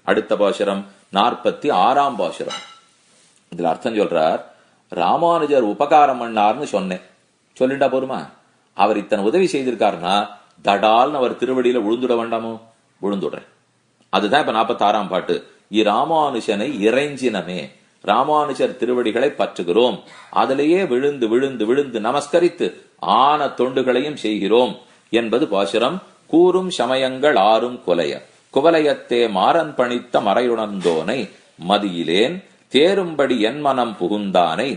அடுத்த பாசுரம் 46ஆம் பாசுரம். இதுல அர்த்தம் சொல்றார், ராமானுஜர் உபகாரம் பண்ணார்னு சொன்னேன், சொல்லிட்டா போருமா? அவர் இத்தனை உதவி செய்திருக்காருன்னா தடால்னு அவர் திருவடியில விழுந்துட வேண்டாமோ? விழுந்துடுறேன். அதுதான் இப்ப 46ஆம் பாட்டு. இராமானுஜனை இறைஞ்சினமே, ராமானுஜர் திருவடிகளை பற்றுகிறோம், அதிலேயே விழுந்து விழுந்து விழுந்து நமஸ்கரித்து ஆன தொண்டுகளையும் செய்கிறோம் என்பது பாசுரம். கூறும் சமயங்கள் ஆறும் கொலைய குவலயத்தே மாறன் பணித்த மறையுணர்ந்தோனை மதியிலேன் தேரும்படி என் மனம் புகுந்தானை,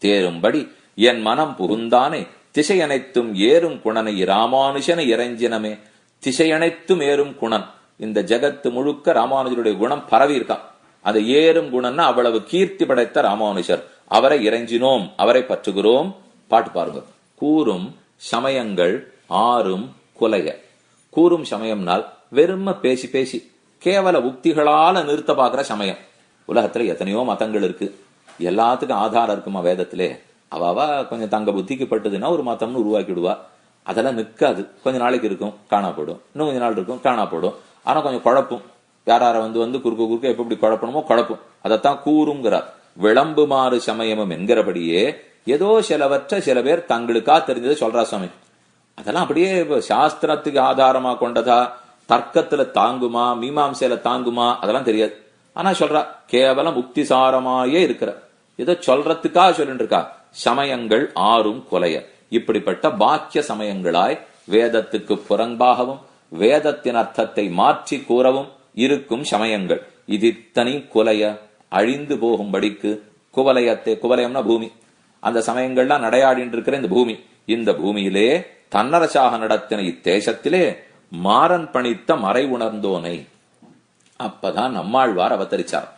தேரும்படி என் மனம் புகுந்தானை திசையனைத்தும் ஏறும் குணனை ராமானுஜனை இறைஞ்சினமே. திசையனைத்தும் ஏறும் குணன், இந்த ஜகத்து முழுக்க ராமானுஜருடைய குணம் பரவி இருக்கான். அது ஏறும் குணம்னா அவ்வளவு கீர்த்தி படைத்த ராமானுஜர், அவரை இறைஞ்சினோம், அவரை பற்றுகிறோம். பாட்டு பாருங்க. கூறும் சமயங்கள் ஆறும் குலைய. கூறும் சமயம்னால் வெறும பேசி பேசி கேவல உக்திகளால நிறுத்த பாக்குற சமயம். உலகத்துல எத்தனையோ மதங்கள் இருக்கு, எல்லாத்துக்கும் ஆதாரம் இருக்குமா வேதத்திலே? அவாவா கொஞ்சம் தங்க புத்திக்கு பட்டுதுன்னா ஒரு மதம்னு உருவாக்கிடுவா. அதெல்லாம் நிற்காது, கொஞ்ச நாளைக்கு இருக்கும் காணாப்படும், இன்னும் கொஞ்ச நாள் இருக்கும் காணாப்படும். ஆனா கொஞ்சம் குழப்பும், யாரார வந்து குறுக்க குறுக்க எப்படி குழப்பணுமோ குழப்பும். அதைத்தான் கூறுங்கிறார். விளம்புமாறு சமயமும் என்கிறபடியே ஏதோ சிலவற்ற சில பேர் தங்களுக்கா தெரிஞ்சதை சொல்றா சுவாமி. அதெல்லாம் அப்படியே சாஸ்திரத்துக்கு ஆதாரமா கொண்டதா, தர்க்கத்துல தாங்குமா, மீமாம்சையில தாங்குமா, அதெல்லாம் தெரியாது. ஆனா சொல்றா கேவலம் உக்திசாரமாயே இருக்கிற ஏதோ சொல்றதுக்கா சொல்லிட்டு இருக்கா. சமயங்கள் ஆறும் கொலைய. இப்படிப்பட்ட பாக்கிய சமயங்களாய் வேதத்துக்கு புறம்பாகவும் வேதத்தின் அர்த்தத்தை மாற்றி கூறவும் இருக்கும் சமயங்கள். இது இத்தனை கொலைய அழிந்து போகும்படிக்கு குவலயத்தை, குவலயம்னா பூமி, அந்த சமயங்கள்லாம் நடையாடிட்டு இருக்கிற இந்த பூமி, இந்த பூமியிலே தன்னரசாக நடத்தின இத்தேசத்திலே மாறன் பணித்த மறை உணர்ந்தோனை. அப்பதான் நம்மாழ்வார் அவதரிச்சார்.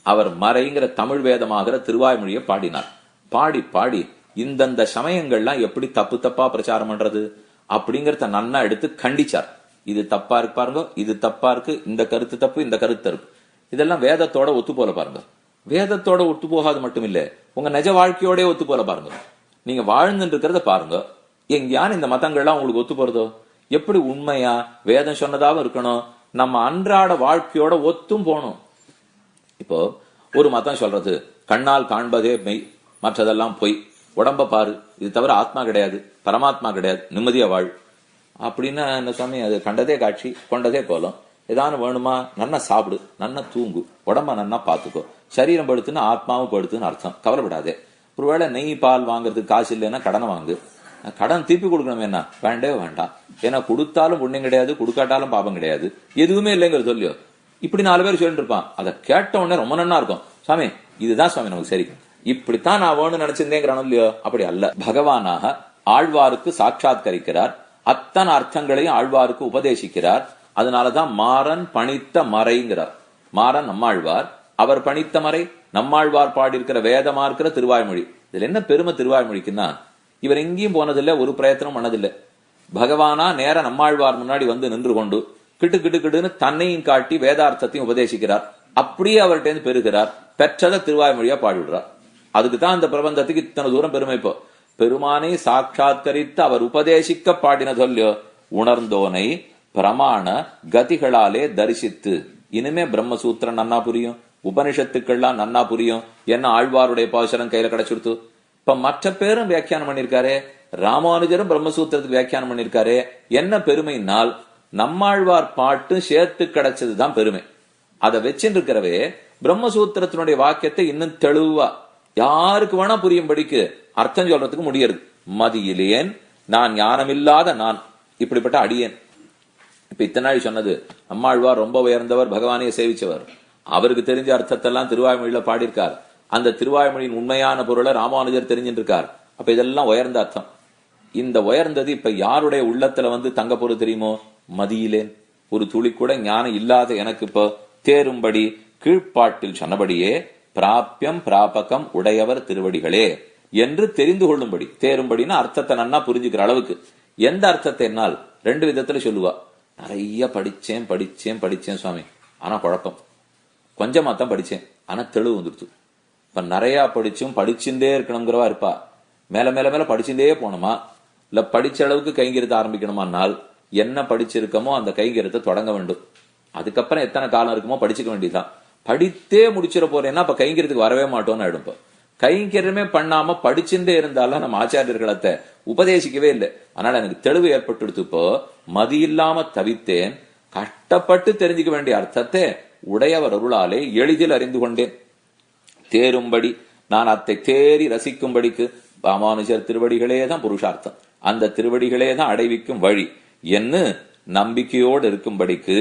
அவர் மறைங்கிற தமிழ் வேதமாகிற திருவாய்மொழியை பாடினார். பாடி பாடி இந்தந்த சமயங்கள்லாம் எப்படி தப்பு தப்பா பிரச்சாரம் பண்றது அப்படிங்கறத நன்னா எடுத்து கண்டிச்சார். இது தப்பா இருக்கு பாருங்க, இது தப்பா இருக்கு, இந்த கருத்து தப்பு, இந்த கருத்து இருக்கு. இதெல்லாம் வேதத்தோட ஒத்து போல பாருங்க. வேதத்தோட ஒத்து போகாது மட்டும் இல்ல, உங்க நிஜ வாழ்க்கையோட ஒத்து போல பாருங்க. நீங்க வாழ்ந்துட்டு இருக்கிறத பாருங்க. எங்கேயான இந்த மதங்கள்லாம் உங்களுக்கு ஒத்து போறதோ? எப்படி உண்மையா வேதம் சொன்னதாவும் இருக்கணும், நம்ம அன்றாட வாழ்க்கையோட ஒத்தும் போகணும். இப்போ ஒரு மதம் சொல்றது கண்ணால் காண்பதே மெய், மற்றதெல்லாம் பொய், உடம்ப பாரு, இது தவிர ஆத்மா கிடையாது, பரமாத்மா கிடையாது, நிம்மதியா வாழ் அப்படின்னு என்ன சாமி? அது கண்டதே காட்சி கொண்டதே கோலம். ஏதானு வேணுமா? நன்னா சாப்பிடு, நன்னா தூங்கு, உடம்ப நன்னா பாத்துக்கோ, சரீரம் படுத்துன்னு ஆத்மாவும் படுத்துன்னு அர்த்தம். கவலைப்படாதே. ஒருவேளை நெய் பால் வாங்குறதுக்கு காசு இல்லைன்னா கடனை வாங்கு. கடன் திருப்பி கொடுக்கணும் என்ன? வேண்டவே வேண்டாம். ஏன்னா கொடுத்தாலும் புண்ணியம் கிடையாது, கொடுக்காட்டாலும் பாபம் கிடையாது, எதுவுமே இல்லைங்கிறது சொல்லியோ. இப்படி 4 பேர் சொல்லிட்டு இருப்பான். அதை கேட்ட உடனே ரொம்ப நன்னா இருக்கும். சாமி இதுதான் சாமி நமக்கு சரி, இப்படித்தான் நான் வேணும்னு நினைச்சிருந்தேங்கிறானோ இல்லையோ? அப்படி அல்ல. பகவானாக ஆழ்வாருக்கு சாட்சாத்கரிக்கிறார், அத்தனை அர்த்தங்களையும் ஆழ்வாருக்கு உபதேசிக்கிறார். அதனாலதான் மாறன் பணித்த மறைங்கிறார். மாறன் நம்மாழ்வார், அவர் பணித்த மறை நம்மாழ்வார் பாடியிருக்கிற வேதமா இருக்கிற திருவாய்மொழி. இதுல என்ன பெருமை திருவாய்மொழிக்குன்னா, இவர் எங்கேயும் போனதில்லை, ஒரு பிரயத்தனம் பண்ணதில்லை. பகவானா நேர நம்மாழ்வார் முன்னாடி வந்து நின்று கொண்டு கிட்டு கிட்டு கிட்டுன்னு தன்னையும் காட்டி வேதார்த்தத்தையும் உபதேசிக்கிறார். அப்படியே அவர்கிட்ட பெறுகிறார். பெற்றதை திருவாய்மொழியா பாடிவிடுறார். அதுக்குதான் அந்த பிரபந்தத்துக்கு இத்தனை தூரம் பெருமை. இப்போ பெருமானை சாட்சாத்கரித்து அவர் உபதேசிக்க பாடினதொல்லியோ உணர்ந்தோனை பிரமாண கதிகளாலே தரிசித்து. இனிமே பிரம்மசூத்திரம் நன்னா புரியும், உபனிஷத்துக்கள்லாம் நன்னா புரியும். என்ன ஆழ்வாருடைய பாசுரம் கையில கிடைச்சிருத்து. இப்ப மற்ற பேரும் வியாக்கியானம் பண்ணிருக்காரு, ராமானுஜரும் பிரம்மசூத்திரத்துக்கு வியாக்கியானம் பண்ணிருக்காரு. என்ன பெருமைனால் நம்மாழ்வார் பாட்டு சேர்த்து கிடைச்சதுதான் பெருமை. அதை வச்சுட்டு இருக்கிறவே பிரம்மசூத்திரத்தினுடைய வாக்கியத்தை இன்னும் தெளிவா யாருக்கு வேணா புரியும்படிக்கு அர்த்தம் சொல்றதுக்கு முடியாது. மதியிலேன் நான் ஞானமில்லாத நான், இப்படிப்பட்ட அடியேன். இப்ப இத்தனை நாள் சொன்னது நம்மாழ்வார் ரொம்ப உயர்ந்தவர், பகவானையை சேவிச்சவர், அவருக்கு தெரிஞ்ச அர்த்தத்தெல்லாம் திருவாய்மொழியில பாடியிருக்கார். அந்த திருவாய்மொழியின் உண்மையான பொருளை ராமானுஜர் தெரிஞ்சுட்டு இருக்கார். அப்ப இதெல்லாம் உயர்ந்த அர்த்தம். இந்த உயர்ந்தது இப்ப யாருடைய உள்ளத்துல வந்து தங்க போறது தெரியுமோ? மதியிலேன். ஒரு துளி கூட ஞானம் இல்லாத எனக்கு இப்போ தேரும்படி கீழ்ப்பாட்டில் சொன்னபடியே பிராபியம் பிராபகம் உடையவர் திருவடிகளே என்று தெரிந்து கொள்ளும்படி. தேரும்படினா அர்த்தத்தை நன்னா புரிஞ்சுக்கிற அளவுக்கு. எந்த அர்த்தத்தை என்னால் 2 விதத்துல சொல்லுவா. நிறைய படிச்சேன் படிச்சேன் படிச்சேன் சுவாமி, ஆனா குழப்பம். கொஞ்சமா தான் படிச்சேன், ஆனா தெளிவு வந்துடுச்சு. இப்ப நிறைய படிச்சும் படிச்சுட்டே இருக்கணுங்கிறவா இருப்பா. மேல மேல மேல படிச்சுட்டே போனோமா, இல்ல படிச்ச அளவுக்கு கைங்கரியத்தை ஆரம்பிக்கணுமானால் என்ன படிச்சிருக்கமோ அந்த கைங்கரியத்தை தொடங்க வேண்டும். அதுக்கப்புறம் எத்தனை காலம் இருக்குமோ படிச்சுக்க வேண்டியதுதான். படித்தே முடிச்சிட போறேன்னா அப்ப கைங்கிறதுக்கு வரவே மாட்டோம்னு ஆயிடும். கைங்கரியமே பண்ணாம படிச்சுட்டே இருந்தாலும் நம்ம ஆச்சாரியர்களத்தை உபதேசிக்கவே இல்லை. அதனால எனக்கு தெளிவு ஏற்பட்டு இப்போ மதி இல்லாம தவித்தேன், கஷ்டப்பட்டு தெரிஞ்சுக்க வேண்டிய அர்த்தத்தை உடையவர் அருளாலே எளிதில் அறிந்து கொண்டேன். தேரும்படி நான் அத்தை தேறி ரசிக்கும்படிக்கு ராமானுஜர் திருவடிகளே தான் புருஷார்த்தம், அந்த திருவடிகளே தான் அடைவிக்கும் வழி என்று நம்பிக்கையோடு இருக்கும்படிக்கு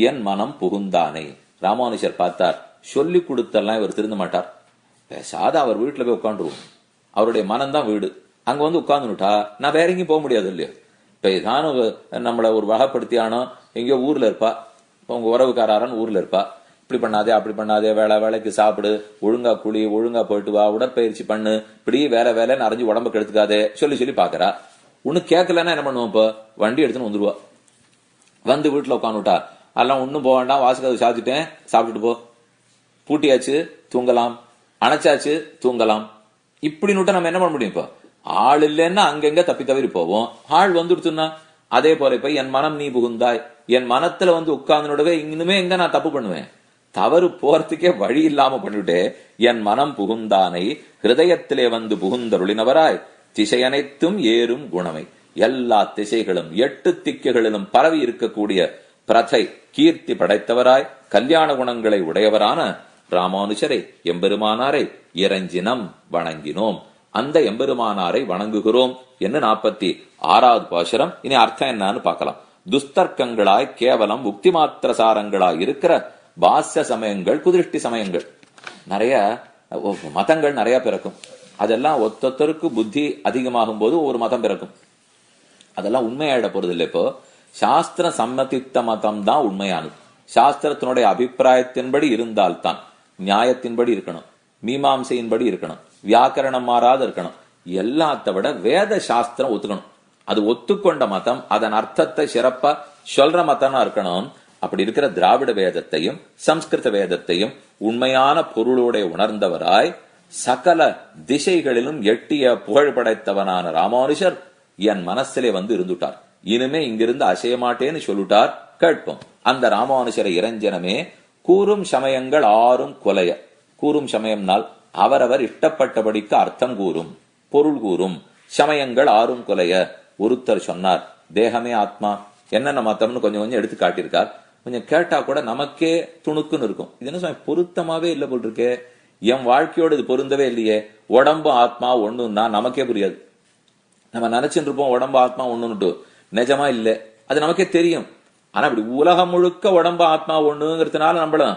என் மனம் புகுந்தானே. ராமானுஜர் பார்த்தார், சொல்லி கொடுத்தெல்லாம் இவர் திருந்த மாட்டார். பேசாத அவர் வீட்டுல போய் உட்காந்துருவோம், அவருடைய மனம்தான் வீடு. அங்க வந்து உட்கார்ந்துட்டா நான் வேற எங்கேயும் போக முடியாது இல்லையோ. இப்ப ஏதானும் நம்மள ஒரு வகைப்படுத்தியானோ எங்கேயோ ஊர்ல இருப்பா, உங்க உறவுக்காரன் ஊர்ல இருப்பா, இப்படி பண்ணாதே அப்படி பண்ணாதே, வேலைக்கு சாப்பிடு, ஒழுங்கா குழி, ஒழுங்கா போயிட்டு வா, உடற்பயிற்சி பண்ணு, இப்படி வேலைன்னு அரைஞ்சு உடம்பு கெடுத்துக்காதே சொல்லி பாக்குறா. ஒண்ணு கேட்கலன்னா என்ன பண்ணுவோம், இப்ப வண்டி எடுத்துன்னு வந்துருவா. வந்து வீட்டுல உட்காந்துட்டா அதெல்லாம் ஒண்ணும் போக வேண்டாம், வாசகதை சாத்திட்டேன், சாப்பிட்டுட்டு போ, பூட்டியாச்சு தூங்கலாம், அணைச்சாச்சு தூங்கலாம், இப்படின்னு நம்ம என்ன பண்ண முடியும்? இப்ப ஆள் இல்லைன்னா அங்கங்க தப்பி தவிர போவோம், ஆள் வந்துடுச்சுன்னா அதே போல இப்ப என் மனம் நீ புகுந்தாய், என் மனத்துல வந்து உட்கார்ந்துடவே இன்னுமே எங்க நான் தப்பு பண்ணுவேன், தவறு போறதுக்கே வழி இல்லாம பண்ணிவிட்டே என் மனம் புகுந்தானை ஹிருதயத்திலே வந்து புகுந்தருளினவராய் திசை அனைத்தும் ஏறும் குணமை, எல்லா திசைகளும் 8 திக்குகளிலும் பரவி இருக்கக்கூடிய பிரதை கீர்த்தி படைத்தவராய் கல்யாண குணங்களை உடையவரான ராமானுஜரை எம்பெருமானாரை இறைஞ்சினம் வணங்கினோம், அந்த எம்பெருமானாரை வணங்குகிறோம் என்று 46வது பாசுரம். இனி அர்த்தம் என்னன்னு பார்க்கலாம். துஸ்தர்க்கங்களாய் கேவலம் உக்தி மாத்திர சாரங்களாய் இருக்கிற பாஸ்ய சமயங்கள், குதிருஷ்டி சமயங்கள், நிறைய மதங்கள் நிறைய பிறக்கும். அதெல்லாம் ஒத்தொத்தருக்கு புத்தி அதிகமாகும் போது ஒரு மதம் பிறக்கும். அதெல்லாம் உண்மையாயிட போறது இல்லை. இப்போ சாஸ்திர சம்மதித்த மதம் தான் உண்மையானது. சாஸ்திரத்தினுடைய அபிப்பிராயத்தின்படி இருந்தால்தான், நியாயத்தின்படி இருக்கணும், மீமாம்சையின்படி இருக்கணும், வியாக்கரணம் மாறாத இருக்கணும், எல்லாத்த விட வேத சாஸ்திரம் ஒத்துக்கணும். அது ஒத்துக்கொண்ட மதம், அதன் அர்த்தத்தை சிறப்பா சொல்ற மதமா இருக்கணும். அப்படி இருக்கிற திராவிட வேதத்தையும் சம்ஸ்கிருத வேதத்தையும் உண்மையான பொருளோட உணர்ந்தவராய் சகல திசைகளிலும் எட்டிய புகழ் படைத்தவனான ராமானுஜர் என் மனசிலே வந்து இருந்துட்டார். இனிமே இங்கிருந்து அசைய மாட்டேன்னு சொல்லிட்டார். கேட்போம். அந்த ராமானுஜரை இறைஞ்சனமே கூறும் சமயங்கள் 6 கொலைய. கூறும் சமயம்னால் அவரவர் இஷ்டப்பட்டபடிக்கு அர்த்தம் கூறும், பொருள் கூறும். சமயங்கள் 6 கொலைய. ஒருத்தர் சொன்னார், தேகமே ஆத்மா, என்னென்ன மத்தம்னு கொஞ்சம் எடுத்து காட்டியிருக்கார். கொஞ்சம் கேட்டா கூட நமக்கே துணுக்குன்னு இருக்கும். இது என்ன பொருத்தமாவே இல்லை போல் இருக்கே, என் வாழ்க்கையோடு இது பொருந்தவே இல்லையே. உடம்பு ஆத்மா ஒண்ணுன்னா நமக்கே புரியாது. நம்ம நினைச்சுட்டு இருப்போம் உடம்பு ஆத்மா ஒண்ணுன்னுட்டு, நிஜமா இல்லை, அது நமக்கே தெரியும். ஆனா அப்படி உலகம் முழுக்க உடம்பு ஆத்மா ஒண்ணுங்கிறதுனால நம்மளும்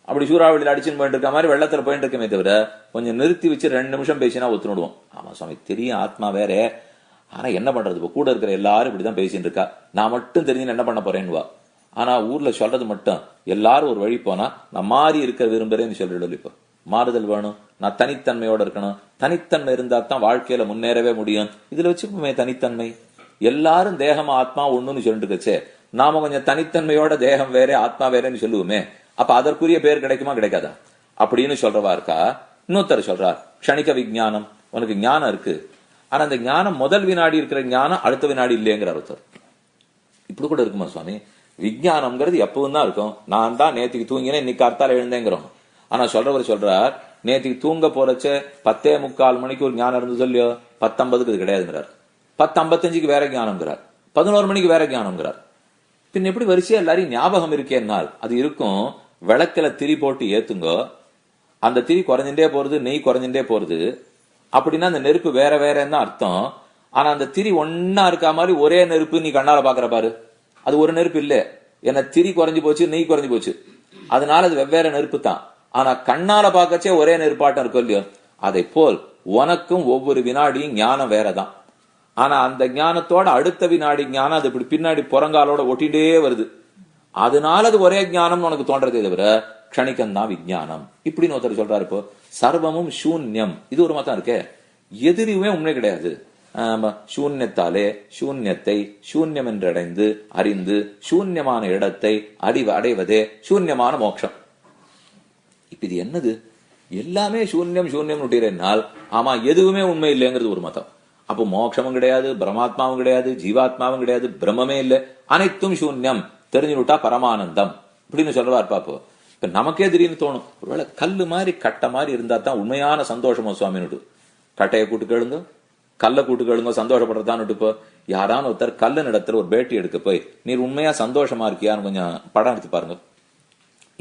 அப்படி சூறாவளியில் அடிச்சுன்னு போயிட்டு இருக்க மாதிரி வெள்ளத்துல போயிட்டு இருக்கமே தவிர, கொஞ்சம் நிறுத்தி வச்சு 2 நிமிஷம் பேசினா ஒத்துணுடுவோம். ஆமா சுவாமி தெரியும் ஆத்மா வேற, ஆனா என்ன பண்றது, இப்ப கூட இருக்கிற எல்லாரும் இப்படிதான் பேசிட்டு இருக்கா, நான் மட்டும் தெரிஞ்சு என்ன பண்ண போறேன்னு. ஆனா ஊர்ல சொல்றது மட்டும், எல்லாரும் ஒரு வழி போனா நான் மாறி இருக்க விரும்புறேன்னு சொல்லிடல. இப்ப மாறுதல் வேணும், நான் தனித்தன்மையோட இருக்கணும். தனித்தன்மை இருந்தா தான் வாழ்க்கையில முன்னேறவே முடியும். இதுல வச்சுப்போமே தனித்தன்மை. எல்லாரும் தேகம் ஆத்மா ஒண்ணுன்னு சொல்லிட்டு இருக்கச்சே, நாம கொஞ்சம் தனித்தன்மையோட தேகம் வேற ஆத்மா வேறன்னு சொல்லுவோமே, அப்ப அதற்குரிய பேர் கிடைக்குமா கிடைக்காதா அப்படின்னு சொல்றவா இருக்கா. இன்னொருத்தர் சொல்றார், க்ஷணிக விஞ்ஞானம், உனக்கு ஞானம் இருக்கு, ஆனா அந்த ஞானம் முதல் வினாடி இருக்கிற ஞானம் அடுத்த வினாடி இல்லையங்கிற ஒருத்தர். இப்படி கூட இருக்குமா சுவாமி? விஞ்ஞானம்ங்கிறது எப்பவும் தான் இருக்கும். நான் தான் நேற்றுக்கு தூங்கினேன், இன்னைக்கு அர்த்தால எழுந்தேங்கிறோம். ஆனா சொல்றவர் சொல்றார், நேற்றுக்கு தூங்க போறச்ச 10:45 மணிக்கு ஒரு ஞானம் இருந்தது இல்லையோ, 10:50 இது கிடையாதுங்கிறார். 10:55 வேற ஞானம்ங்கிறார், 11 மணிக்கு வேற ஞானம்ங்கிறார். பின் எப்படி வரிசையா எல்லாரையும் ஞாபகம் இருக்கேன்னால் அது இருக்கும். விளக்கில திரி போட்டு ஏத்துங்கோ, அந்த திரி குறைஞ்சுட்டே போறது, நெய் குறைஞ்சுட்டே போறது. அப்படின்னா அந்த நெருப்பு வேற வேறன்னு அர்த்தம். ஆனா அந்த திரி ஒன்னா இருக்கா மாதிரி ஒரே நெருப்பு நீ கண்ணால பாக்குற பாரு, அது ஒரு நெருப்பு இல்ல. ஏன்னா திரி குறைஞ்சு போச்சு, நெய் குறைஞ்சு போச்சு, அதனால அது வெவ்வேறு நெருப்பு தான். ஆனா கண்ணால பாக்கச்சே ஒரே நெருப்பாட்டம் இருக்கும் இல்லையோ. அதை போல் உனக்கும் ஒவ்வொரு வினாடியும் ஞானம் வேறதான். ஆனா அந்த ஞானத்தோட அடுத்த வினாடி ஞானம் அது இப்படி பின்னாடி புறங்காலோட ஒட்டிட்டே வருது. அதனால அது ஒரே ஞானம் உனக்கு தோன்றதே தவிர க்ஷணிகம்தான் விஞ்ஞானம் இப்படின்னு ஒருத்தர் சொல்றாரு. இப்போ சர்வமும் சூன்யம், இது ஒரு மதம் இருக்கே, எதிரியுமே உண்மை கிடையாது. சூன்யத்தாலே சூன்யத்தை சூன்யம் என்று அடைந்து அறிந்து சூன்யமான இடத்தை அடைவதே சூன்யமான மோட்சம். இப்ப இது என்னது? எல்லாமே சூன்யம் சூன்யம் விட்டீர்கள். ஆமா, எதுவுமே உண்மை இல்லைங்கிறது ஒரு மதம். அப்போ மோட்சமும் கிடையாது, பிரமாத்மாவும் கிடையாது, ஜீவாத்மாவும் கிடையாது, பிரம்மே இல்லை, அனைத்தும் சூன்யம் தெரிஞ்சுட்டா பரமானந்தம். அப்படின்னு சொல்றவார் பாப்போ. இப்ப நமக்கே திடீர்னு தோணும், ஒருவேளை கல்லு மாதிரி கட்டை மாதிரி இருந்தா தான் உண்மையான சந்தோஷமோ சுவாமின்னு. கட்டையை கூட்டு கேளுங்க, கல்ல கூட்டு கேளுங்க, சந்தோஷப்படுறதான்னு. இப்போ யாரான ஒருத்தர் கல்லு இடத்துல ஒரு பேட்டி எடுக்க போய் நீர் உண்மையா சந்தோஷமா இருக்கியான்னு கொஞ்சம் படம் எடுத்து பாருங்க.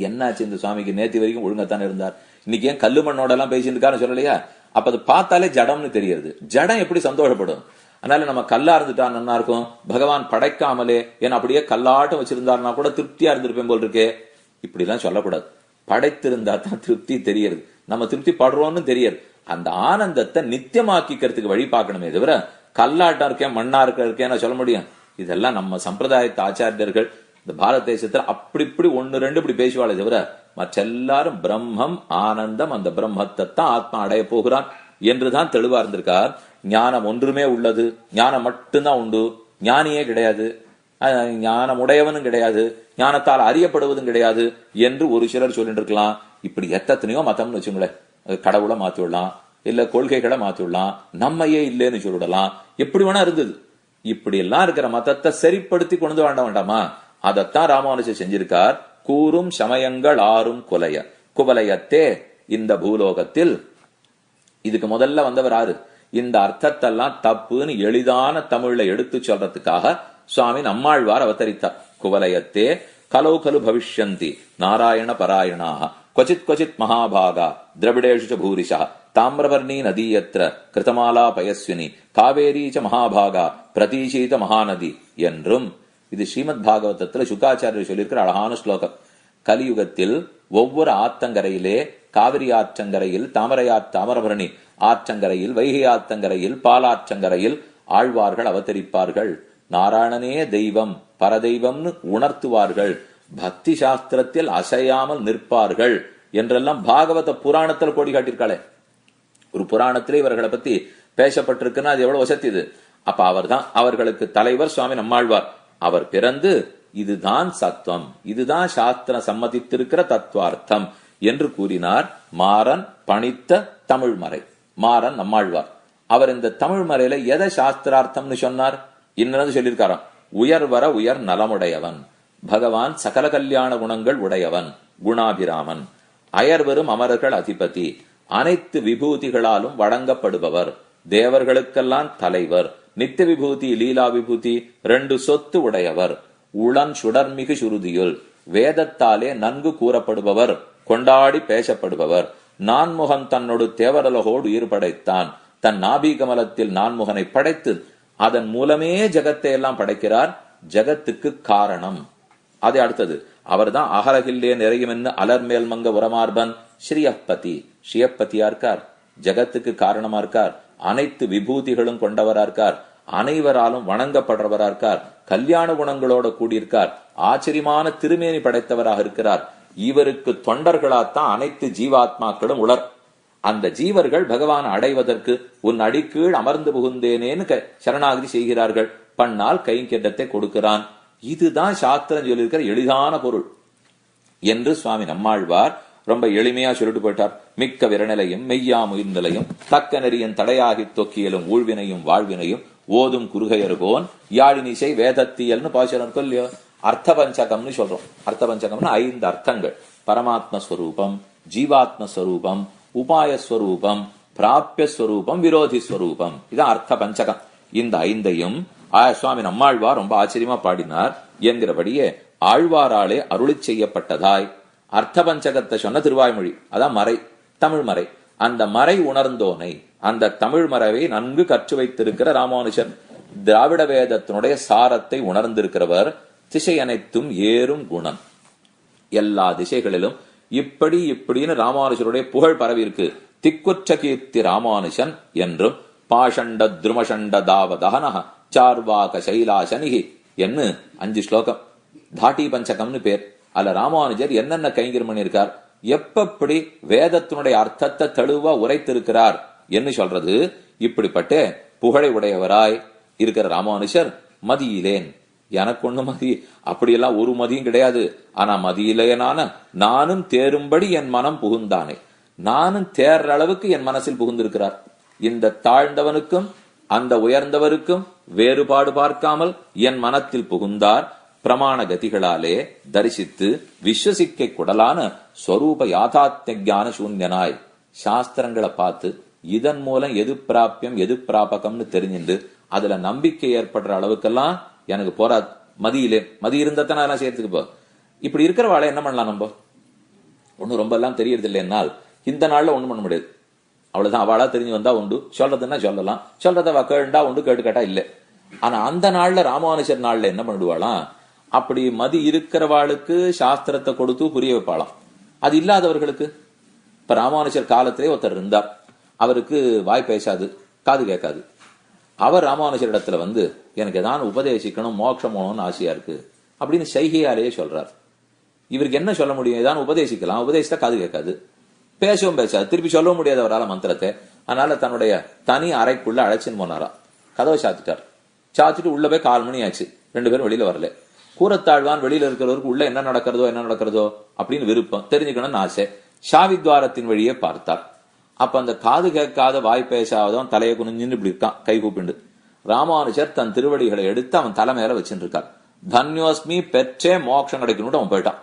என்னாச்சு இந்த சுவாமிக்கு? நேத்து வரைக்கும் ஒழுங்காத்தானே இருந்தார், இன்னைக்கு ஏன் கல்லு மண்ணோட எல்லாம் பேசிட்டு இருக்காருன்னு சொல்லலையா? அப்ப அது பார்த்தாலே ஜடம்னு தெரியுது. ஜடம் எப்படி சந்தோஷப்படும்? அதனால நம்ம கல்லா இருந்துட்டா நல்லா இருக்கும், பகவான் படைக்காமலே ஏன்னா அப்படியே கல்லாட்டம் வச்சிருந்தாருன்னா கூட திருப்தியா இருந்திருப்பேன் போல் இருக்கே. இப்படி எல்லாம் சொல்லக்கூடாது. படைத்திருந்தா தான் திருப்தி தெரியுது, நம்ம திருப்தி படுறோம்னு தெரியாது. அந்த ஆனந்தத்தை நித்தியமாக்கிக்கிறதுக்கு வழி பார்க்கணுமே தவிர கல்லாட்டம் இருக்கேன் மண்ணா இருக்கேன்னு சொல்ல முடியும்? இதெல்லாம் நம்ம சம்பிரதாயத்து ஆச்சாரியர்கள் இந்த பாரத தேசத்துல அப்படி இப்படி ஒன்னு ரெண்டு இப்படி பேசுவாளே தவிர மற்ற எல்லாரும் பிரம்மம் ஆனந்தம், அந்த பிரம்மத்தை தான் ஆத்மா அடைய போகிறான் என்றுதான் தெளிவா இருந்திருக்கார். ஞானம் ஒன்றுமே உள்ளது, ஞானம் மட்டும்தான் உண்டு, ஞானியே கிடையாது, ஞானம் உடையவனும் கிடையாது, ஞானத்தால் அறியப்படுவதும் கிடையாது என்று ஒரு சிலர் சொல்லிட்டு இருக்கலாம். இப்படி எத்தனையோ மதம்னு வச்சுங்களேன், கடவுளை மாத்தி விடலாம், இல்ல கொள்கைகளை மாத்தி விடலாம், நம்மையே இல்லைன்னு சொல்லிடலாம், எப்படி வேணா இருந்தது. இப்படி எல்லாம் இருக்கிற மதத்தை சரிப்படுத்தி கொண்டு வேண்டாமா? அதத்தான் ராமானுஜர் செஞ்சிருக்கார். கூறும் சமயங்கள் ஆறும் குவலயத்தே இந்த பூலோகத்தில். இதுக்கு முதல்ல வந்தவர் ஆறு? இந்த அர்த்தத்தெல்லாம் தப்புன்னு எளிதான தமிழ்ல எடுத்து சொல்றதுக்காக சுவாமி நம்மாழ்வார் அவதரித்தார். குவலயத்தே கலோ கலு பவிஷ்யந்தி நாராயண பராயணாக क्वचित् क्वचित् महाभागा द्रविडेषु च भूरिशः ताम्रवर्णी नदी यत्र कृतमाला पयस्विनी कावेरी च महाभागा प्रतीशीत महानदी என்றும் இது ஸ்ரீமத் பாகவதத்துல சுகாச்சாரியர் சொல்லியிருக்கிற அழகான ஸ்லோகம். கலியுகத்தில் ஒவ்வொரு ஆத்தங்கரையிலே, காவிரி ஆற்றங்கரையில், தாமிரபரணி ஆற்றங்கரையில், வைகை ஆற்றங்கரையில், பாலாற்றங்கரையில் ஆழ்வார்கள் அவதரிப்பார்கள். நாராயணனே தெய்வம் பரதெய்வம்னு உணர்த்துவார்கள். பக்தி சாஸ்திரத்தில் அசையாமல் நிற்பார்கள் என்றெல்லாம் பாகவத புராணத்தில் கோடி காட்டியிருக்காளே. ஒரு புராணத்திலே இவர்களை பத்தி பேசப்பட்டிருக்குன்னா அது எவ்வளவு வசத்தியது. அப்ப அவர்தான் அவர்களுக்கு தலைவர் சுவாமி நம்மாழ்வார். அவர் பிறந்து இதுதான் சத்துவம், இதுதான் சாஸ்திரம் சம்மதித்திருக்கிற தத்துவார்த்தம் என்று கூறினார். மாறன் பணித்த தமிழ்மறை மாறன் நம்மாழ்வார். அவர் இந்த தமிழ்மறையில எதை சாஸ்திரார்த்தம்னு சொன்னார்? இன்னது சொல்லியிருக்காராம், உயர் வர உயர் நலமுடையவன், பகவான் சகல கல்யாண குணங்கள் உடையவன், குணாபிராமன், அயர்வரும் அமரர்கள் அதிபதி, அனைத்து விபூதிகளாலும் வழங்கப்படுபவர், தேவர்களுக்கெல்லாம் தலைவர், நித்திய விபூதி லீலா விபூதி ரெண்டு சொத்து உடையவர், உளன் சுடர்மிகு சுருதியுள் வேதத்தாலே நன்கு கூறப்படுபவர், கொண்டாடி பேசப்படுபவர், நான்முகன் தன்னோடு தேவரலகோடு உயிர் படைத்தான், தன் நாபி கமலத்தில் நான்முகனை படைத்து அதன் மூலமே ஜகத்தை எல்லாம் படைக்கிறார், ஜகத்துக்கு காரணம். அது அடுத்தது அவர்தான் அகலகில்லே நிறையும் என்ன அலர்மேல் மங்க உரமார்பன் ஸ்ரீயப்பதி. ஸ்ரீயப்பதியா இருக்கார், ஜகத்துக்கு காரணமா இருக்கார், அனைத்து விபூதிகளும் கொண்டவரா இருக்கார், அனைவராலும் வணங்கப்படுறவரா இருக்கார், கல்யாண குணங்களோட கூடியிருக்கார், ஆச்சரியமான திருமேனி படைத்தவராக இருக்கிறார். இவருக்கு தொண்டர்களாத்தான் அனைத்து ஜீவாத்மாக்களும் உளர். அந்த ஜீவர்கள் பகவான் அடைவதற்கு உன் அடிக்கீழ் அமர்ந்து புகுந்தேனேன்னு சரணாகதி செய்கிறார்கள். பண்ணால் கைங்கெட்டத்தை கொடுக்கிறான். இதுதான் சாஸ்திரம் சொல்லியிருக்கிற எளிதான பொருள் என்று சுவாமி நம்மாழ்வார் ரொம்ப எளிமையா சொல்லிட்டு போயிட்டார். மிக்க விரநிலையும் மெய்யாம் உயிர்நிலையும் தக்க நெறியின் தடையாகி தொக்கியலும் ஊழ்வினையும் வாழ்வினையும் ஓதும் குறுகையருகோன் யாழினிசை வேதத்தியல்னு பாசனம் இல்லையோ. அர்த்த பஞ்சகம்னு சொல்றோம். அர்த்த பஞ்சகம்னு 5 அர்த்தங்கள்: பரமாத்மஸ்வரூபம், ஜீவாத்மஸ்வரூபம், உபாயஸ்வரூபம், பிராபியஸ்வரூபம், விரோதி ஸ்வரூபம். இதான் அர்த்த பஞ்சகம். இந்த 5ஐயும் சுவாமி நம்மாழ்வார் ரொம்ப ஆச்சரியமா பாடினார் என்கிறபடியே ஆழ்வாராலே அருளி செய்யப்பட்டதாய் அர்த்த பஞ்சகத்தை சொன்ன திருவாய்மொழி, அதான் மறை, தமிழ் மறை. அந்த மறை உணர்ந்தோனை, அந்த தமிழ் மறைவை நன்கு கற்று வைத்திருக்கிற ராமானுஜர், திராவிட வேதத்தினுடைய சாரத்தை உணர்ந்திருக்கிறவர். திசை அனைத்தும் ஏறும் குணம், எல்லா திசைகளிலும் இப்படி இப்படின்னு ராமானுஜருடைய புகழ் பரவி இருக்கு. திக்குற்ற கீர்த்தி ராமானுஜன் என்றும் பாஷண்ட துருமஷண்ட தாவதகனஹ சார்வாக சைலாசனிகி என்று 5 ஸ்லோகம். தாட்டி பஞ்சகம்னு பேர். அல்ல ராமானுஜர் என்னென்ன கைங்கரியம் பண்ணியிருக்கார், எப்படி வேதத்தினுடைய அர்த்தத்தை தெளிவா உரைத்திருக்கிறார் என்று சொல்றது. இப்படிப்பட்ட புகழை உடையவராய் இருக்கிற ராமானுஜர் மதியிலேன், எனக்கு ஒண்ணு மதி அப்படியெல்லாம் ஒரு மதியும் கிடையாது, ஆனா மதியிலேனான நானும் தேரும்படி என் மனம் புகுந்தானே, நானும் தேர்ற அளவுக்கு என் மனசில் புகுந்திருக்கிறார். இந்த தாழ்ந்தவனுக்கும் அந்த உயர்ந்தவருக்கும் வேறுபாடு பார்க்காமல் என் மனத்தில் புகுந்தார். பிரமாண கதிகளாலே தரிசித்து விஸ்வசிக்கை குடலான ஸ்வரூப யாதாத்ஞான சூன்யனாய் சாஸ்திரங்களை பார்த்து இதன் மூலம் எது பிராபியம் எது பிராபகம்னு தெரிஞ்சுட்டு அதுல நம்பிக்கை ஏற்படுற அளவுக்கெல்லாம் எனக்கு போராது. மதி இருந்தாத்தான் அதெல்லாம் செய்யறதுக்கு போ. இப்படி இருக்கிறவாளை என்ன பண்ணலாம்? நம்ம ஒன்னும் ரொம்ப எல்லாம் தெரியறது இல்லைன்னால் இந்த நாள்ல ஒண்ணும் பண்ண முடியாது. அவ்வளவுதான். அவளா தெரிஞ்சு வந்தா உண்டு, சொல்றதுன்னா சொல்லலாம், சொல்றத கேண்டா உண்டு, கேட்டு கேட்டா இல்ல. ஆனா அந்த நாள்ல ராமானுஜர் நாள்ல என்ன பண்ணிடுவாளாம், அப்படி மதி இருக்கிறவாளுக்கு சாஸ்திரத்தை கொடுத்து புரிய வைப்பாளாம். அது இல்லாதவர்களுக்கு, இப்ப ராமானுஜர் காலத்திலே ஒருத்தர் இருந்தார், அவருக்கு வாய் பேசாது, காது கேட்காது. அவர் ராமானுஜர் இடத்துல வந்து எனக்கு ஏதாவது உபதேசிக்கணும், மோட்சம் போகணும்னு ஆசையா இருக்கு அப்படின்னு சைகையாலேயே சொல்றார். இவருக்கு என்ன சொல்ல முடியும்? ஏதாவது உபதேசிக்கலாம், உபதேசித்தா காது கேட்காது, பேசவும் பேசாது, திருப்பி சொல்லவும் முடியாது அவரால் மந்திரத்தை. அதனால தன்னுடைய தனி அறைக்குள்ள அழைச்சின்னு போனாரா. கதவை சாத்திட்டார். சாத்திட்டு உள்ள போய் 4 மணி ஆச்சு, 2 பேரும் வெளியில வரல. கூரத்தாழ்வான் வெளியில இருக்கிறவருக்கு உள்ள என்ன நடக்கிறதோ அப்படின்னு விருப்பம் தெரிஞ்சுக்கணும்னு ஆசை. ஷாவித்வாரத்தின் வழியே பார்த்தார். அப்ப அந்த காது கேட்காத வாய் பேசாதவன் தலையை குனிஞ்சின்னு இப்படி இருக்கான், கை கூப்பிண்டு. ராமானுஜர் தன் திருவடிகளை எடுத்து அவன் தலை மேல வச்சுட்டு இருக்கார். தன்யோஸ்மி, பெற்றே மோட்சம் கிடைக்கணும்னு அவன் போயிட்டான்.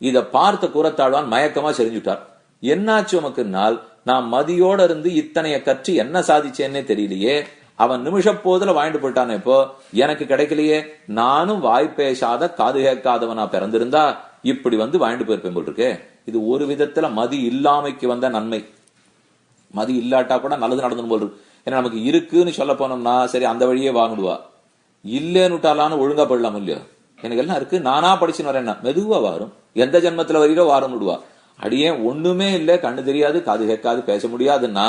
இத பார்த்த கூரத்தாழ்வான் மயக்கமா செறிஞ்சுட்டார். என்னாச்சு உமக்குனால், நான் மதியோட இருந்து இத்தனைய கற்று என்ன சாதிச்சேன்னே தெரியலையே, அவன் நிமிஷ போதுல வாங்கிட்டு போயிட்டானே, இப்போ எனக்கு கிடைக்கலையே, நானும் வாய் பேசாத காது கேட்காதவனா பிறந்திருந்தா இப்படி வந்து வாங்கிட்டு போயிருப்பேன் போல் இருக்கு. இது ஒரு விதத்துல மதி இல்லாமைக்கு வந்த நன்மை. மதி இல்லாட்டா கூட நல்லது நடந்து போல் இருக்கு. ஏன்னா நமக்கு இருக்குன்னு சொல்ல போனோம்னா சரி அந்த வழியே வாங்கிடுவா, இல்லேன்னுட்டாலான்னு ஒழுங்கா போடலாம் இல்லையோ. எனக்கு எல்லாம் இருக்கு, நானா படிச்சுன்னு வரேன்னா மெதுவா வாரும், எந்த ஜென்மத்துல வரையிலோ வாரம் விடுவா. அடியே ஒண்ணுமே இல்ல, கண்ணு தெரியாது, காது கேட்காது, பேச முடியாதுன்னா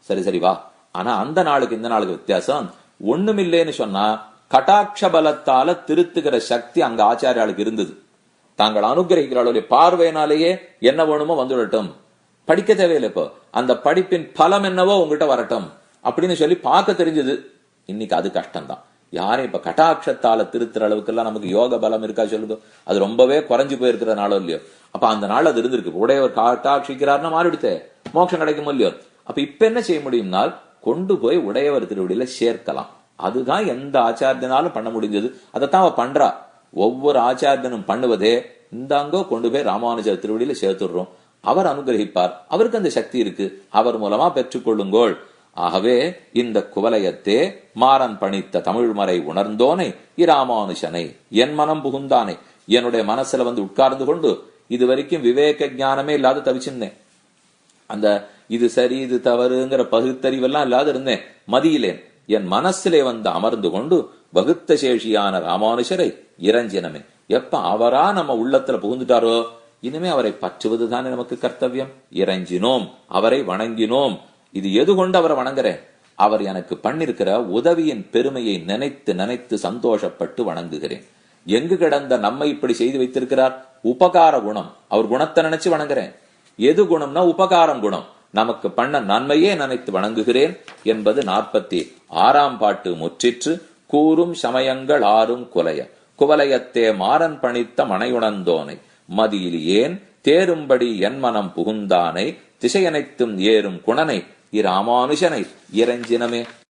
சரி வா. ஆனா அந்த நாளுக்கு இந்த நாளுக்கு வித்தியாசம். ஒண்ணுமில்லேன்னு சொன்னா கட்டாட்ச பலத்தால திருத்துகிற சக்தி அங்க ஆச்சாரியாளுக்கு இருந்தது. தாங்கள் அனுகிரகிக்கிறாளுடைய பார்வையினாலேயே என்ன வேணுமோ வந்துடட்டும், படிக்க தேவையில்லை, இப்போ அந்த படிப்பின் பலம் என்னவோ உங்ககிட்ட வரட்டும் அப்படின்னு சொல்லி பார்க்க தெரிஞ்சது. இன்னைக்கு அது கஷ்டம்தான். யாரும் இப்ப கட்டாட்சத்தால திருத்துற அளவுக்கு எல்லாம் நமக்கு யோக பலம் இருக்கா சொல்லுங்க. அது ரொம்பவே குறைஞ்சு போயிருக்கிற நாளோ இல்லையோ. அப்ப அந்த நாள் அது இருந்திருக்கு. உடையவர் கட்டாட்சிக்கிறார்னா மாறிடுத்தே மோட்சம் கிடைக்குமோ இல்லையோ. அப்ப இப்ப என்ன செய்ய முடியும்னால் கொண்டு போய் உடையவர் திருவடியில சேர்க்கலாம். அதுதான் எந்த ஆச்சாரியனாலும் பண்ண முடிஞ்சது. அதைத்தான் அவ பண்றா. ஒவ்வொரு ஆச்சாரியனும் பண்ணுவதே இந்தாங்கோ கொண்டு போய் ராமானுஜர் திருவடியில சேர்த்துடுறோம், அவர் அனுகிரகிப்பார், அவருக்கு அந்த சக்தி இருக்கு, அவர் மூலமா பெற்றுக்கொள்ளுங்கோள். ஆகவே இந்த குவலயத்தே மாறன் பணித்த தமிழ்மறை உணர்ந்தோனை இராமானுஷனை என் மனம் புகுந்தானே, என்னுடைய மனசுல வந்து உட்கார்ந்து கொண்டு இது வரைக்கும் விவேக ஞானமே இல்லாத தவிச்சிருந்தேன். அந்த இது சரி இது தவறுங்கிற பகுத்தறிவெல்லாம் இல்லாத இருந்தேன், மதியிலேன். என் மனசிலே வந்து அமர்ந்து கொண்டு வகுத்த சேஷியான ராமானுஷரை இறைஞ்சினமே. எப்ப அவரா நம்ம உள்ளத்துல புகுந்துட்டாரோ இனிமே அவரை பற்றுவதுதானே நமக்கு கர்த்தவியம். இறைஞ்சினோம், அவரை வணங்கினோம். இது எது கொண்டு அவரை வணங்குறேன்? அவர் எனக்கு பண்ணிருக்கிற உதவியின் பெருமையை நினைத்து நினைத்து சந்தோஷப்பட்டு வணங்குகிறேன். எங்கு கிடந்த நம்மை இப்படி செய்து வைத்திருக்கிறார்? உபகார குணம். அவர் குணத்தை நினைச்சு வணங்குறேன். எது குணம்னா உபகாரம் குணம். நமக்கு பண்ண நன்மையே நினைத்து வணங்குகிறேன் என்பது 46ஆம் பாட்டு முற்றிற்று. கூறும் சமயங்கள் ஆறும் குவலயத்தே மாறன் பணித்த மனையுணர்ந்தோனை மதியில் ஏன் தேரும்படி என் மனம் புகுந்தானை திசையனைத்தும் ஏறும் குணனை இராமானுஷனை இறைஞ்சினமே.